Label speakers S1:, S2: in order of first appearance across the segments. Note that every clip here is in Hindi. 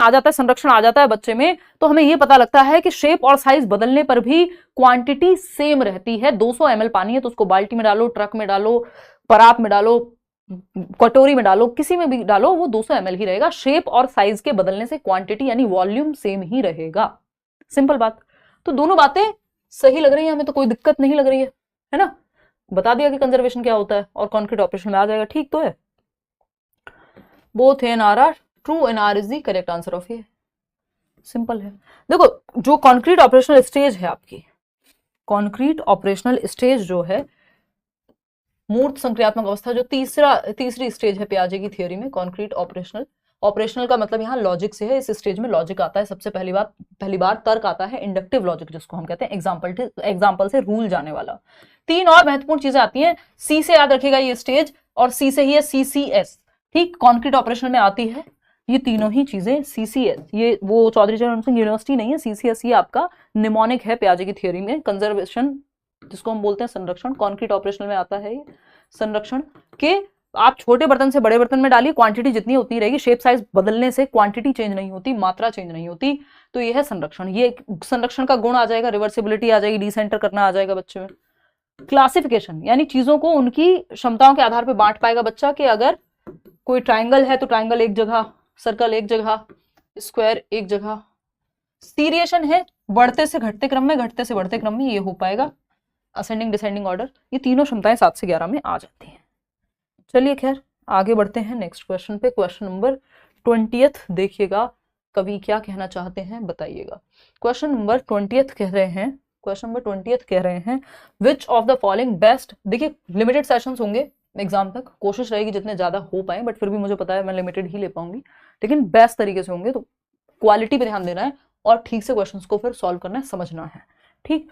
S1: आ जाता है, संरक्षण आ जाता है बच्चे में, तो हमें ये पता लगता है कि शेप और साइज बदलने पर भी क्वांटिटी सेम रहती है। 200 ml पानी है तो उसको बाल्टी में डालो, ट्रक में डालो, परात में डालो, कटोरी में डालो, किसी में भी डालो, वो 200 ml ही रहेगा। शेप और साइज के बदलने से क्वांटिटी यानी वॉल्यूम सेम ही रहेगा। सिंपल बात। तो दोनों बातें सही लग रही है हमें, तो कोई दिक्कत नहीं लग रही है ना। बता दिया कि कंजर्वेशन क्या होता है और कॉन्क्रीट ऑपरेशन में आ जाएगा, ठीक तो है। Both A and R are true and R is the correct answer of ये। सिंपल है। देखो जो कॉन्क्रीट ऑपरेशनल स्टेज है आपकी, कॉन्क्रीट ऑपरेशनल स्टेज जो है, मूर्त संक्रियात्मक अवस्था, जो तीसरी स्टेज है पियाजे की थियोरी में, कॉन्क्रीट ऑपरेशनल का मतलब यहाँ लॉजिक से है। इस स्टेज में लॉजिक आता है सबसे पहली बार तर्क आता है, इंडक्टिव लॉजिक जिसको हम कहते हैं, एग्जाम्पल से रूल जाने वाला। 3 और महत्वपूर्ण चीजें आती हैं, सी से याद रखिएगा ये स्टेज, और सी से ही है CCS, ठीक, कॉन्क्रीट ऑपरेशन में आती है ये तीनों ही चीजें। CCS ये वो चौधरी चरण सिंह यूनिवर्सिटी नहीं है, CCS ये आपका निमोनिक है पियाजे की थियोरी में। कंजर्वेशन जिसको हम बोलते हैं संरक्षण, कॉन्क्रीट ऑपरेशनल में आता है ये संरक्षण के। आप छोटे बर्तन से बड़े बर्तन में डालिए, क्वांटिटी जितनी उतनी रहेगी, शेप साइज बदलने से क्वांटिटी चेंज नहीं होती, मात्रा चेंज नहीं होती, तो ये है संरक्षण। ये संरक्षण का गुण आ जाएगा, रिवर्सिबिलिटी आ जाएगी, डिसेंटर करना आ जाएगा बच्चे में। क्लासिफिकेशन यानी चीजों को उनकी क्षमताओं के आधार पर बांट पाएगा बच्चा, कि अगर कोई ट्राइंगल है तो ट्राइंगल एक जगह, सर्कल एक जगह, स्क्वायर एक जगह। सीरिएशन है बढ़ते से घटते क्रम में, घटते से बढ़ते क्रम में, ये हो पाएगा, असेंडिंग डिसेंडिंग ऑर्डर। ये तीनों क्षमताएं 7 से 11 में आ जाती हैं। चलिए खैर आगे बढ़ते हैं नेक्स्ट क्वेश्चन पे। क्वेश्चन नंबर 20 देखिएगा, कवि क्या कहना चाहते हैं बताइएगा। क्वेश्चन नंबर 20 कह रहे हैं विच ऑफ द फॉलोइंग बेस्ट। देखिए लिमिटेड सेशंस होंगे एग्जाम तक, कोशिश रहेगी जितने ज्यादा हो पाए, बट फिर भी मुझे पता है मैं लिमिटेड ही ले पाऊंगी, लेकिन बेस्ट तरीके से होंगे, तो क्वालिटी पे ध्यान देना है और ठीक से क्वेश्चंस को फिर सॉल्व करना है, समझना है, ठीक।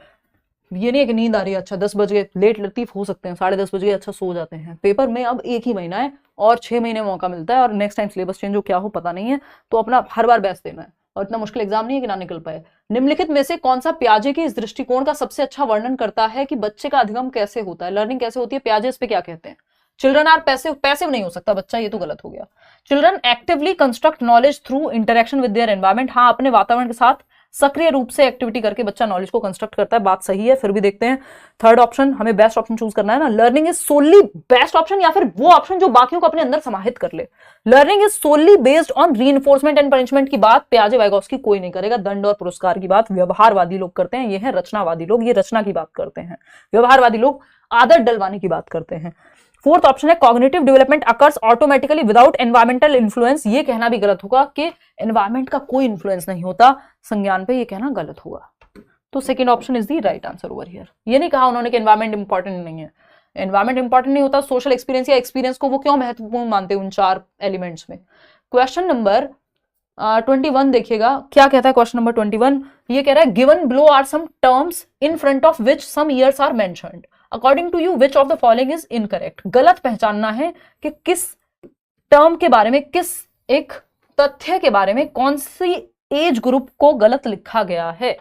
S1: ये नहीं है कि नींद आ रही है, अच्छा 10 बज गए, लेट लतीफ हो सकते हैं, 10:30 बज गए, अच्छा सो जाते हैं। पेपर में अब 1 ही महीना है और 6 महीने मौका मिलता है, और नेक्स्ट टाइम सिलेबस चेंज हो क्या हो पता नहीं है, तो अपना हर बार बेस्ट देना है, और इतना मुश्किल एग्जाम नहीं है कि ना निकल पाए। निम्नलिखित में से कौन सा पियाजे के इस दृष्टिकोण का सबसे अच्छा वर्णन करता है कि बच्चे का अधिगम कैसे होता है, लर्निंग कैसे होती है। पियाजे इस पे क्या कहते हैं? चिल्ड्रन आर पैसिव नहीं हो सकता बच्चा, ये तो गलत हो गया। Children actively construct knowledge through interaction with their environment. हाँ, अपने वातावरण के साथ सक्रिय रूप से एक्टिविटी करके बच्चा नॉलेज को कंस्ट्रक्ट करता है, बात सही है। फिर भी देखते हैं थर्ड ऑप्शन, हमें बेस्ट ऑप्शन चूज करना है ना। लर्निंग इज सोनली बेस्ट ऑप्शन, या फिर वो ऑप्शन जो बाकियों को अपने अंदर समाहित कर ले। Learning is solely based on reinforcement and punishment की बात पियाजे वाइगोत्स्की कोई नहीं करेगा। दंड और पुरस्कार की बात व्यवहारवादी लोग करते हैं, ये है रचनावादी लोग, ये रचना की बात करते हैं। व्यवहारवादी लोग आदत डलवाने की बात करते हैं। फोर्थ ऑप्शन है cognitive development occurs automatically without environmental influence. ये कहना भी गलत होगा कि एनवायरमेंट का कोई इन्फ्लुएंस नहीं होता संज्ञान पे, ये कहना गलत होगा। तो second option is the right answer over here. ये नहीं कहा उन्होंने कि एनवायरमेंट इंपॉर्टेंट नहीं है, एनवायरमेंट इंपॉर्टेंट नहीं होता, सोशल एक्सपीरियंस या एक्सपीरियंस को वो क्यों महत्वपूर्ण मानते हैं उन 4 एलिमेंट्स में। क्वेश्चन नंबर 21 देखिएगा क्या कहता है। क्वेश्चन नंबर 21 ये कह रहा है given below are some terms in front of which some years are mentioned, according to you which of the following is incorrect. गलत पहचानना है कि किस टर्म के बारे में, किस एक तथ्य के बारे में कौन सी एज ग्रुप को गलत लिखा गया है।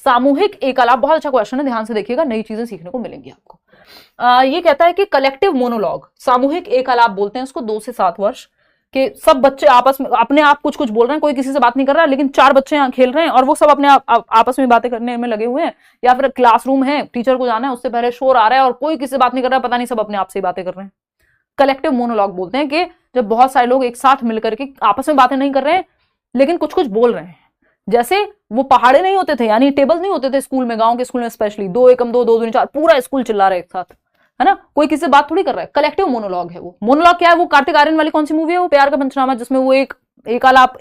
S1: सामूहिक एकलाप, बहुत अच्छा क्वेश्चन है, ध्यान से देखिएगा, नई चीजें सीखने को मिलेंगी आपको। ये कहता है कि कलेक्टिव मोनोलॉग, सामूहिक एकलाप बोलते हैं इसको, 2 से 7 वर्ष कि सब बच्चे आपस में अपने आप कुछ कुछ बोल रहे हैं, कोई किसी से बात नहीं कर रहा है, लेकिन 4 बच्चे यहाँ खेल रहे हैं और वो सब अपने आपस में बातें करने में लगे हुए हैं। या फिर क्लासरूम है, टीचर को जाना है, उससे पहले शोर आ रहा है और कोई किसी से बात नहीं कर रहा है, पता नहीं सब अपने आप से बातें कर रहे हैं। कलेक्टिव मोनोलॉग बोलते हैं कि जब बहुत सारे लोग एक साथ मिलकर के आपस में बातें नहीं कर रहे हैं लेकिन कुछ कुछ बोल रहे हैं। जैसे वो पहाड़े नहीं होते थे, यानी टेबल नहीं होते थे स्कूल में, गांव के स्कूल में स्पेशली, 2 एकम 2 2 दूनी 4, पूरा स्कूल चिल्ला रहा है एक साथ, है ना, कोई किसी से बात थोड़ी कर रहा है। कलेक्टिव मोनोलॉग है वो। मोनोलॉग क्या है? वो कार्तिक आर्यन वाली कौन सी मूवी है, वो प्यार का पंचनामा, जिसमें वो एक आलाप,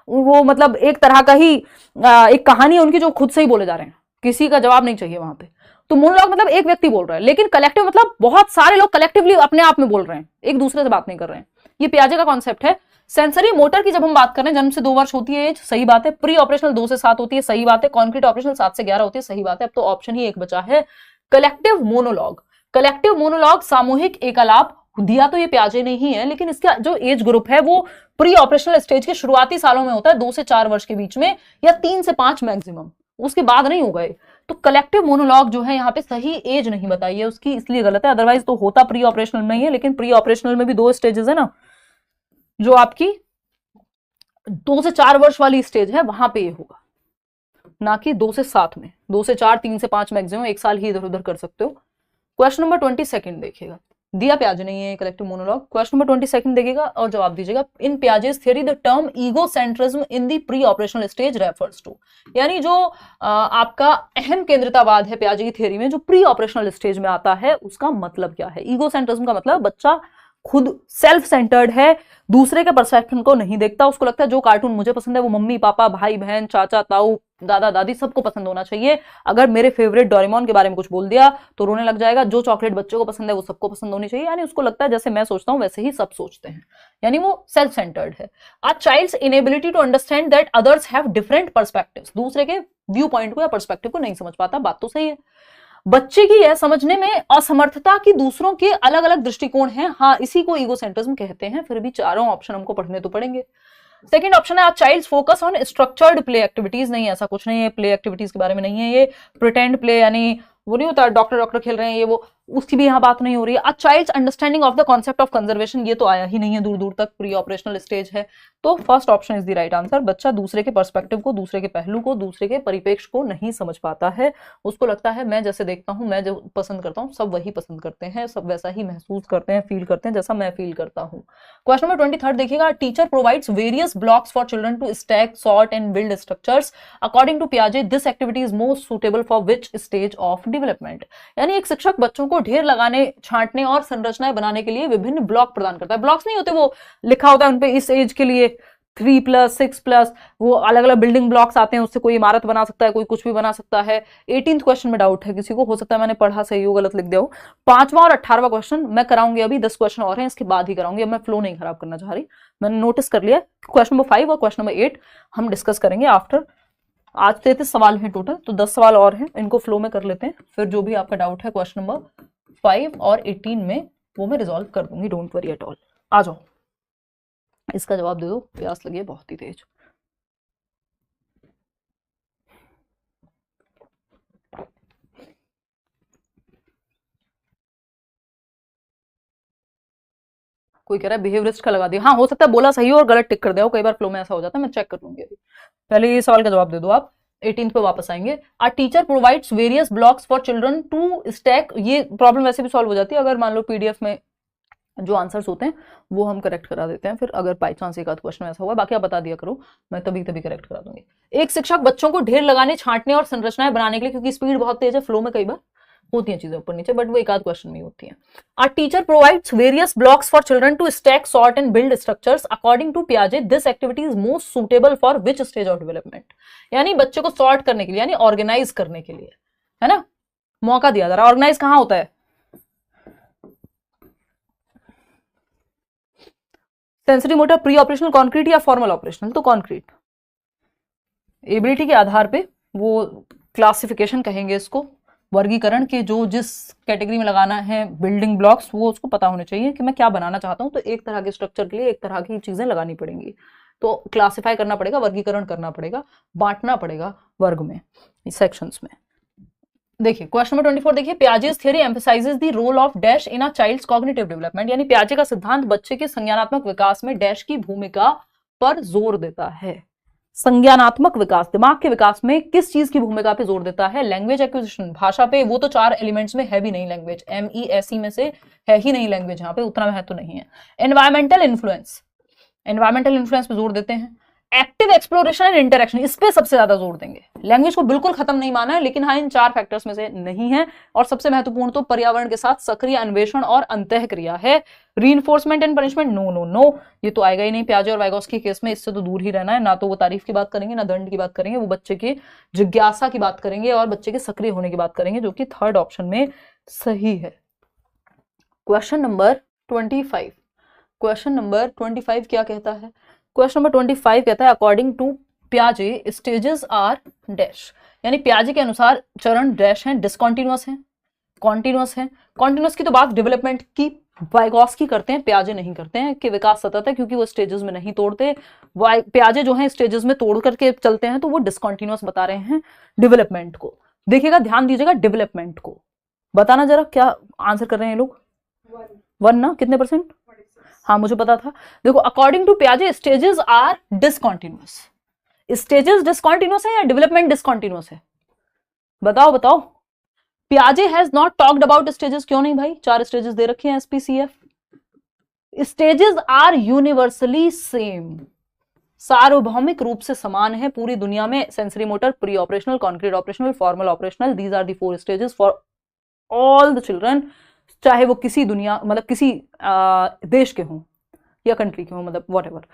S1: वो मतलब एक तरह का ही एक कहानी है उनकी जो खुद से ही बोले जा रहे हैं, किसी का जवाब नहीं चाहिए वहां पे। तो मोनोलॉग मतलब एक व्यक्ति बोल रहा है, लेकिन कलेक्टिव मतलब बहुत सारे लोग कलेक्टिवली अपने आप में बोल रहे हैं, एक दूसरे से बात नहीं कर रहे हैं। ये पियाजे का कॉन्सेप्ट है। सेंसरी मोटर की जब हम बात कर रहे हैं, जन्म से 2 वर्ष होती है एज, सही बात है। प्री ऑपरेशनल 2 से 7 होती है, सही बात है। कॉन्क्रीट ऑपरेशनल 7 से 11 होती है, सही बात है। अब तो ऑप्शन ही एक बचा है, कलेक्टिव मोनोलॉग। कलेक्टिव मोनोलॉग, सामूहिक एकलाप दिया तो ये पियाजे ने ही है, लेकिन इसका जो एज ग्रुप है वो प्री ऑपरेशनल स्टेज के शुरुआती सालों में होता है, 2 से 4 वर्ष के बीच में, या 3 से 5 मैक्सिमम, उसके बाद नहीं होगा। तो कलेक्टिव मोनोलॉग जो है यहाँ पे सही एज नहीं बताई है उसकी, इसलिए गलत है। अदरवाइज तो होता प्री ऑपरेशनल में ही है, लेकिन प्री ऑपरेशनल में भी 2 स्टेजेस है ना, जो आपकी 2 से 4 वर्ष वाली स्टेज है वहां पे ये होगा, ना कि 2 से 7 में। 2 से 4, 3 से 5 मैक्सिमम, 1 साल ही इधर उधर कर सकते हो। क्वेश्चन नंबर 22 देखिएगा, दिया पियाजे ने ये कलेक्टिव मोनोलॉग। क्वेश्चन नंबर 22 देखिएगा और जवाब दीजिएगा। In Piaget's theory the term egocentrism in the preoperational stage refers to, यानी जो आपका अहम केंद्रितावाद है पियाजे की थियरी में, जो प्री ऑपरेशनल स्टेज में आता है, उसका मतलब क्या है। ईगोसेंट्रिज्म का मतलब बच्चा खुद सेल्फ सेंटर्ड है, दूसरे के परसेप्शन को नहीं देखता, उसको लगता है जो कार्टून मुझे पसंद है वो मम्मी पापा भाई बहन चाचा ताऊ दादा दादी सबको पसंद होना चाहिए। अगर मेरे फेवरेट डोरेमोन के बारे में कुछ बोल दिया तो रोने लग जाएगा। जो चॉकलेट बच्चे को पसंद है वो सबको पसंद होनी चाहिए, यानी उसको लगता है जैसे मैं सोचता हूं वैसे ही सब सोचते हैं, यानी वो सेल्फ सेंटर्ड है। A child's inability to understand that others have different perspectives, दूसरे के व्यू पॉइंट को या पर्सपेक्टिव को नहीं समझ पाता। बात तो सही है। बच्चे की यह समझने में असमर्थता की दूसरों के अलग अलग दृष्टिकोण हैं, हाँ इसी को ईगोसेंट्रिज्म कहते हैं। फिर भी चारों ऑप्शन हमको पढ़ने तो पड़ेंगे। सेकंड ऑप्शन है child's focus on structured play activities, नहीं ऐसा कुछ नहीं है, प्ले एक्टिविटीज के बारे में नहीं है ये। प्रिटेंड प्ले यानी वो नहीं होता डॉक्टर डॉक्टर खेल रहे हैं ये वो, उसकी भी यहाँ बात नहीं हो रही है। A child's understanding of the concept of conservation, ये तो आया ही नहीं है दूर दूर तक, प्री ऑपरेशनल स्टेज है। तो first option is the right answer. बच्चा दूसरे के पर्सपेक्टिव को, दूसरे के पहलू को, दूसरे के परिपेक्ष को नहीं समझ पाता है। उसको लगता है मैं जैसे देखता हूँ, मैं जो पसंद करता हूँ सब वही पसंद करते हैं, सब वैसा ही महसूस करते हैं, फील करते हैं जैसा मैं फील करता हूँ। क्वेश्चन नंबर 23 देखिएगा। Teacher provides various blocks for children to stack sort and build structures according to पियाजे, this activity is most suitable for which stage of development, यानी एक शिक्षक बच्चों को ढेर लगाने छांटने और संरचनाएं बनाने के लिए विभिन्न ब्लॉक प्रदान करता है। ब्लॉक्स नहीं होते वो लिखा होता है उनपे इस एज के लिए 3+, 6+, वो अलग अलग बिल्डिंग ब्लॉक्स आते हैं, उससे कोई इमारत बना सकता है, कोई कुछ भी बना सकता है। 18th क्वेश्चन में डाउट है किसी को, हो सकता है मैंने पढ़ा सही हो गलत लिख दिया हो। 5वां और 18वां क्वेश्चन मैं कराऊंगी, अभी 10 क्वेश्चन और हैं इसके बाद ही कराऊंगी, अब मैं फ्लो नहीं खराब करना चाह रही, मैंने नोटिस कर लिया। क्वेश्चन नंबर 5 और क्वेश्चन नंबर 8 हम डिस्कस करेंगे आफ्टर। आज 33 सवाल हैं टोटल, तो 10 सवाल और हैं, इनको फ्लो में कर लेते हैं, फिर जो भी आपका डाउट है क्वेश्चन नंबर 5 और 18 में वो मैं रिजॉल्व कर दूंगी, डोंट वरी एट ऑल। आ जाओ, इसका जवाब दे दो, प्यास लगी है बहुत ही तेज। कोई कह रहा है बिहेवियरिस्ट का लगा दिया, हाँ हो सकता है बोला सही हो और गलत टिक कर दिया हो, कई बार फ्लो में ऐसा हो जाता है, मैं चेक कर लूंगी अभी। पहले ये सवाल का जवाब दे दो आप, 18 पे वापस आएंगे। A teacher provides various blocks for children to stack, ये प्रॉब्लम वैसे भी सॉल्व हो जाती है अगर मान लो पीडीएफ में जो आंसर्स होते हैं वो हम करेक्ट करा देते हैं, फिर अगर बाई चांस एक आध क्वेश्चन ऐसा हुआ, बाकी आप बता दिया करो, मैं तभी तभी करेक्ट करा दूंगी। एक शिक्षक बच्चों को ढेर लगाने छांटने और संरचनाएं बनाने के लिए, क्योंकि स्पीड बहुत तेज है, फ्लो में कई बार होती हैं चीजें ऊपर नीचे, बट वो एक आध क्वेश्चन में होती हैं। A teacher provides various blocks for children to stack sort and build structures according to पियाजे, this activity is most suitable for which stage of development, यानी बच्चे को सॉर्ट करने के लिए, यानी ऑर्गेनाइज करने के लिए, है ना, मौका दिया जा रहा है। ऑर्गेनाइज कहां होता है, sensory motor, pre operational, concrete या फॉर्मल ऑपरेशनल, तो कॉन्क्रीट। एबिलिटी के आधार पे वो क्लासिफिकेशन कहेंगे इसको, वर्गीकरण के जो जिस कैटेगरी में लगाना है बिल्डिंग ब्लॉक्स, वो उसको पता होने चाहिए कि मैं क्या बनाना चाहता हूं, तो एक तरह के स्ट्रक्चर के लिए एक तरह की चीजें लगानी पड़ेंगी, तो क्लासिफाई करना पड़ेगा, वर्गीकरण करना पड़ेगा, बांटना पड़ेगा वर्ग में, सेक्शंस में। देखिए क्वेश्चन नंबर 24 देखिए। Piaget's theory emphasizes the role of dash in a child's cognitive development, यानी पियाजे का सिद्धांत बच्चे के संज्ञानात्मक विकास में डैश की भूमिका पर जोर देता है। संज्ञानात्मक विकास, दिमाग के विकास में किस चीज की भूमिका पे जोर देता है, लैंग्वेज एक्विजिशन, भाषा पे, वो तो 4 एलिमेंट्स में है भी नहीं लैंग्वेज, MESE में से है ही नहीं लैंग्वेज, यहाँ पे उतना महत्व तो नहीं है। एनवायरमेंटल इन्फ्लुएंस, एनवायरमेंटल इन्फ्लुएंस पे जोर देते हैं। एक्टिव एक्सप्लोरेशन एंड इंटरेक्शन, इस पे सबसे ज्यादा जोर देंगे। लैंग्वेज को बिल्कुल खत्म नहीं माना है, लेकिन हाँ इन 4 फैक्टर्स में से नहीं है, और सबसे महत्वपूर्ण तो पर्यावरण के साथ सक्रिय अन्वेषण और अंतःक्रिया है। Reinforcement and punishment, no no no, ये तो आएगा ही नहीं पियाजे और वाइगोत्स्की केस में, इससे तो दूर ही रहना है। ना तो वो तारीफ की बात करेंगे, ना दंड की बात करेंगे, वो बच्चे के जिज्ञासा की बात करेंगे और बच्चे के सक्रिय होने की बात करेंगे, जो कि थर्ड ऑप्शन में सही है। क्वेश्चन नंबर 25, क्वेश्चन नंबर 25 क्या कहता है, क्वेश्चन नंबर 25 कहता है अकॉर्डिंग टू पियाजे स्टेजेस आर डैश, यानी पियाजे के अनुसार चरण डैश हैं, डिसकंटिन्यूअस हैं, कॉन्टिन्यूअस हैं। कॉन्टिन्यूअस की तो बात डेवलपमेंट की वाइगोत्स्की करते हैं, पियाजे नहीं करते हैं कि विकास सतत है, क्योंकि वो स्टेजेस में नहीं तोड़ते। पियाजे जो है स्टेजेस में तोड़ करके चलते हैं, तो वो डिसकंटिन्यूअस बता रहे हैं डेवलपमेंट को। देखिएगा, ध्यान दीजिएगा, डेवलपमेंट को बताना जरा क्या आंसर कर रहे हैं लोग, 1 ना, कितने %? हाँ मुझे पता था। देखो अकॉर्डिंग टू पियाजे stages are discontinuous. Stages discontinuous है या डेवलपमेंट डिसकॉन्टिन्यूअस है? बताओ बताओ। पियाजे has not talked about stages, क्यों नहीं भाई? 4 स्टेजेस दे रखे हैं SPCF. Stages are universally same, सार्वभौमिक रूप से समान है पूरी दुनिया में। Sensory motor, pre operational, concrete operational, formal operational, these are the 4 stages for all the children, चाहे वो किसी दुनिया मतलब किसी देश के हों या कंट्री के हों, मतलब वॉट एवर।